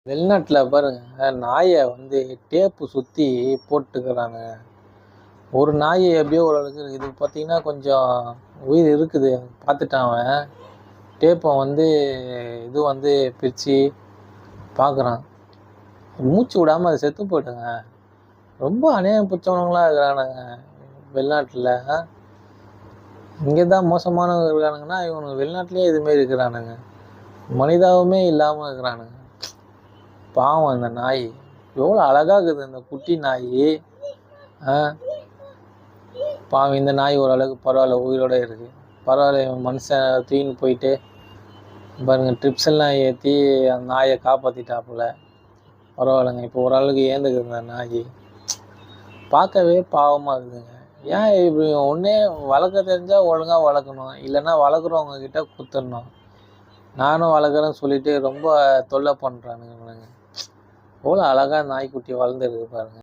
வெளிநாட்டில் பாருங்க, நாயை வந்து டேப்பு சுற்றி போட்டுக்கிறாங்க. ஒரு நாய் எப்படியோ ஓரளவுக்கு இது பார்த்தீங்கன்னா கொஞ்சம் உயிர் இருக்குது. பார்த்துட்டான் அவன். டேப்பை வந்து இது வந்து பிரித்து பார்க்குறான். மூச்சு விடாமல் அது செத்து போயிடுங்க. ரொம்ப அநியாயம் பிடிச்சவனுங்களாக இருக்கிறானுங்க வெளிநாட்டில். இங்கே தான் மோசமானவங்க இருக்கானுங்கன்னா இவனுங்க வெளிநாட்டிலேயே இதுமாரி இருக்கிறானுங்க. மனிதாபமே இல்லாமல் இருக்கிறானுங்க. பாவம் அந்த நாய் எவ்வளோ அழகாக இருக்குது. இந்த குட்டி நாய் பாவம். இந்த நாய் ஓரளவுக்கு பரவாயில்ல, உயிரோடு இருக்குது. பரவாயில்ல, மனுஷன் தூக்கின்னு போயிட்டு பாருங்கள் ட்ரிப்ஸ் எல்லாம் ஏற்றி அந்த நாயை காப்பாற்றிட்டாப்புல. பரவாயில்லைங்க. இப்போ ஓரளவுக்கு ஏந்துக்குது அந்த நாய். பார்க்கவே பாவமாக இருக்குதுங்க. ஏன் இப்படி ஒன்றே வளர்க்க தெரிஞ்சால் ஒழுங்காக வளர்க்கணும், இல்லைன்னா வளர்க்குறவங்க கிட்ட கொடுத்துடணும். நானும் வளர்க்குறேன்னு சொல்லிட்டு ரொம்ப தொல்லை பண்ணுறானுங்க இவனுங்க. எவ்வளோ அழகாக நாய்க்குட்டி வளர்ந்துருக்கு பாருங்கள்.